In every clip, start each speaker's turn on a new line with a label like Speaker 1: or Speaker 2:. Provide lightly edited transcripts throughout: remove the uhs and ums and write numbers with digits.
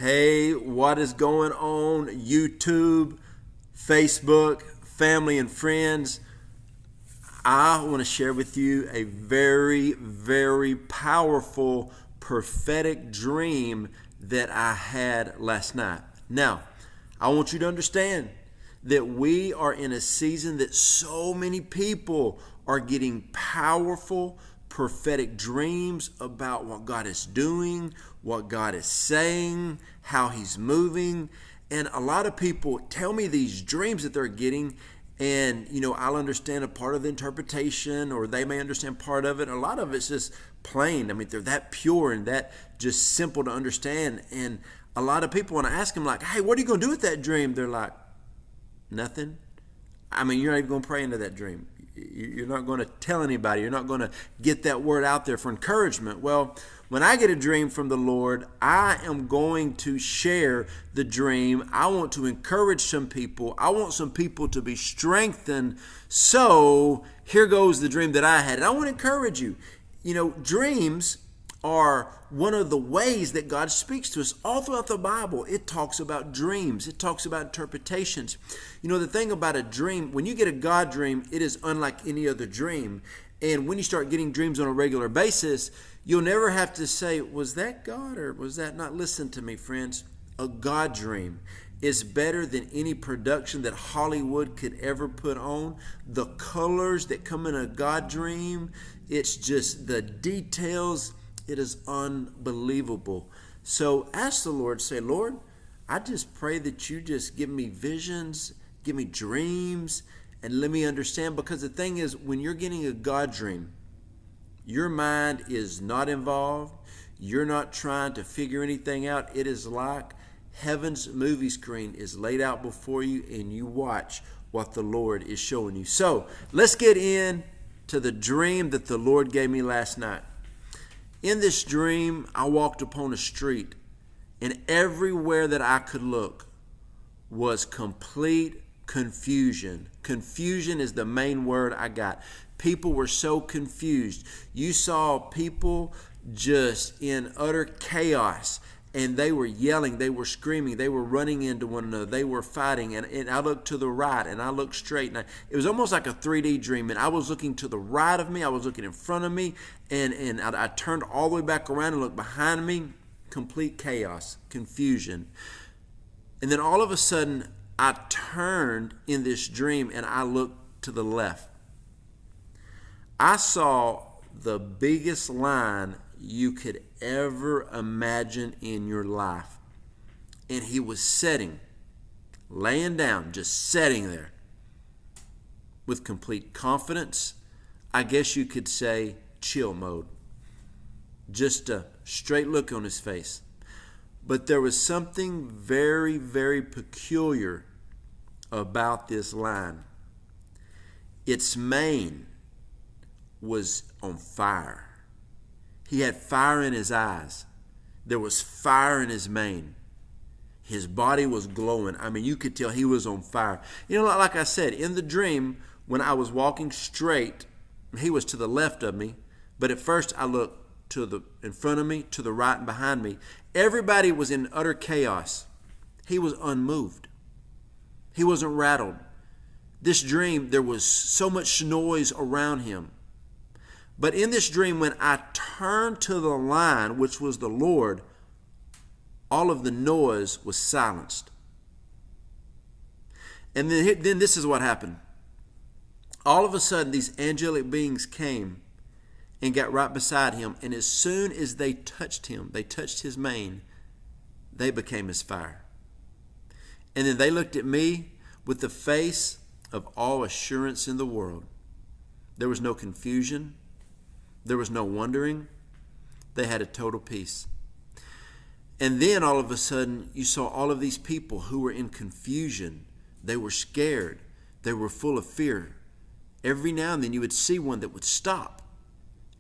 Speaker 1: Hey, what is going on YouTube, Facebook, family and friends? I want to share with you a very, very powerful prophetic dream that I had last night. Now, I want you to understand that we are in a season that so many people are getting powerful prophetic dreams about what God is doing, what God is saying, how He's moving. And a lot of people tell me these dreams that they're getting, and I'll understand a part of the interpretation, or they may understand part of it. A lot of it's just plain. I mean, they're that pure and that just simple to understand. And a lot of people, when I ask them, like, hey, what are you going to do with that dream? They're like, nothing. I mean, you're not even going to pray into that dream. You're not going to tell anybody. You're not going to get that word out there for encouragement. Well, when I get a dream from the Lord, I am going to share the dream. I want to encourage some people. I want some people to be strengthened. So here goes the dream that I had. And I want to encourage you. Dreams are one of the ways that God speaks to us. All throughout the Bible, it talks about dreams. It talks about interpretations. The thing about a dream, when you get a God dream, it is unlike any other dream. And when you start getting dreams on a regular basis, you'll never have to say, was that God or was that not? Listen to me, friends. A God dream is better than any production that Hollywood could ever put on. The colors that come in a God dream, it's just the details. It is unbelievable. So ask the Lord, say, Lord, I just pray that you just give me visions, give me dreams, and let me understand. Because the thing is, when you're getting a God dream, your mind is not involved. You're not trying to figure anything out. It is like heaven's movie screen is laid out before you, and you watch what the Lord is showing you. So let's get into the dream that the Lord gave me last night. In this dream, I walked upon a street, and everywhere that I could look was complete confusion. Confusion is the main word I got. People were so confused. You saw people just in utter chaos, and they were yelling, they were screaming, they were running into one another, they were fighting. And I looked to the right, and I looked straight, and it was almost like a 3D dream. And I was looking to the right of me, I was looking in front of me, and I turned all the way back around and looked behind me. Complete chaos, confusion. And then all of a sudden, I turned in this dream, and I looked to the left. I saw the biggest lion you could ever imagine in your life. And he was sitting, laying down, just sitting there with complete confidence. I guess you could say chill mode. Just a straight look on his face. But there was something very, very peculiar about this lion. Its mane was on fire. He had fire in his eyes. There was fire in his mane. His body was glowing. I mean, you could tell he was on fire. Like I said, in the dream, when I was walking straight, he was to the left of me. But at first, I looked in front of me, to the right and behind me. Everybody was in utter chaos. He was unmoved. He wasn't rattled. This dream, there was so much noise around him. But in this dream, when I turned to the lion, which was the Lord, all of the noise was silenced. And then this is what happened. All of a sudden, these angelic beings came and got right beside him. And as soon as they touched him, they touched his mane, they became as fire. And then they looked at me with the face of all assurance in the world. There was no confusion. There was no wondering. They had a total peace. And then all of a sudden, you saw all of these people who were in confusion. They were scared. They were full of fear. Every now and then you would see one that would stop,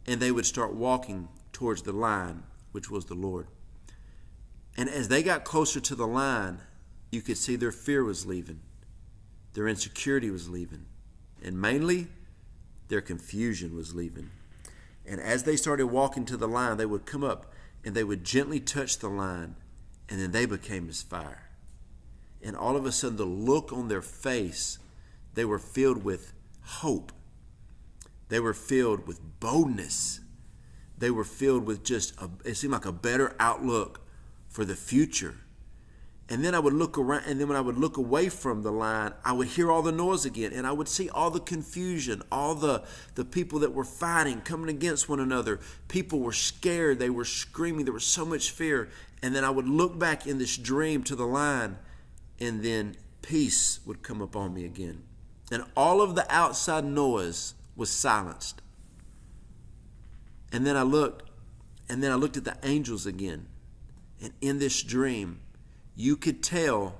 Speaker 1: and they would start walking towards the lion, which was the Lord. And as they got closer to the lion, you could see their fear was leaving. Their insecurity was leaving. And mainly, their confusion was leaving. And as they started walking to the lion, they would come up and they would gently touch the lion, and then they became as fire. And all of a sudden, the look on their face, they were filled with hope. They were filled with boldness. They were filled with it seemed like a better outlook for the future. And then I would look around, and then when I would look away from the line, I would hear all the noise again, and I would see all the confusion, all the people that were fighting, coming against one another. People were scared. They were screaming. There was so much fear. And then I would look back in this dream to the line, and then peace would come upon me again. And all of the outside noise was silenced. And then I looked at the angels again. And in this dream, you could tell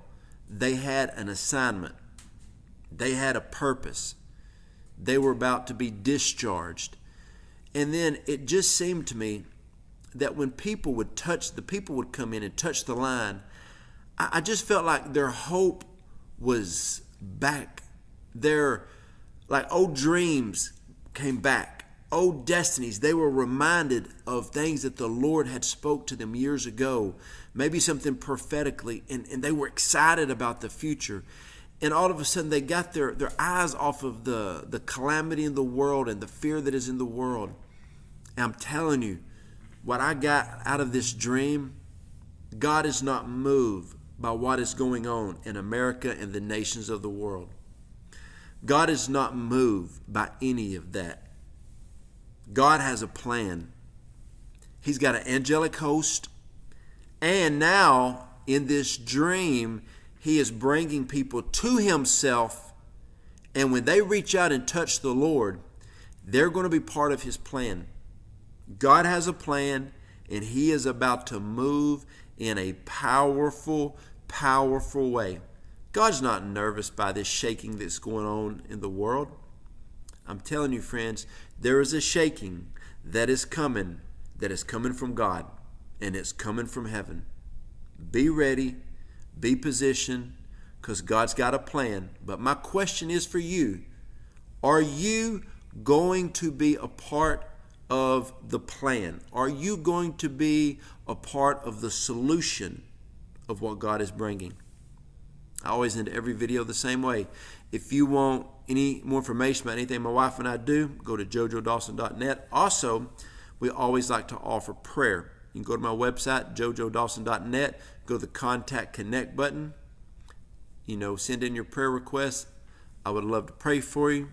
Speaker 1: they had an assignment. They had a purpose. They were about to be discharged. And then it just seemed to me that when people would come in and touch the line, I just felt like their hope was back. Their old dreams came back. Old destinies. They were reminded of things that the Lord had spoke to them years ago, maybe something prophetically, and they were excited about the future. And all of a sudden they got their eyes off of the calamity in the world and the fear that is in the world. And I'm telling you, what I got out of this dream, God is not moved by what is going on in America and the nations of the world. God is not moved by any of that. God has a plan. He's got an angelic host. And now, in this dream, He is bringing people to Himself. And when they reach out and touch the Lord, they're going to be part of His plan. God has a plan, and He is about to move in a powerful, powerful way. God's not nervous by this shaking that's going on in the world. I'm telling you, friends, there is a shaking that is coming from God, and it's coming from heaven. Be ready, be positioned, because God's got a plan. But my question is for you, are you going to be a part of the plan? Are you going to be a part of the solution of what God is bringing? I always end every video the same way. If you want any more information about anything my wife and I do, go to jojodawson.net. Also, we always like to offer prayer. You can go to my website, jojodawson.net, go to the Contact Connect button. Send in your prayer requests. I would love to pray for you.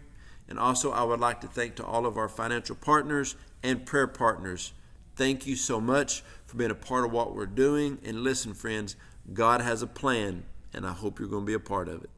Speaker 1: And also, I would like to thank to all of our financial partners and prayer partners. Thank you so much for being a part of what we're doing. And listen, friends, God has a plan, and I hope you're going to be a part of it.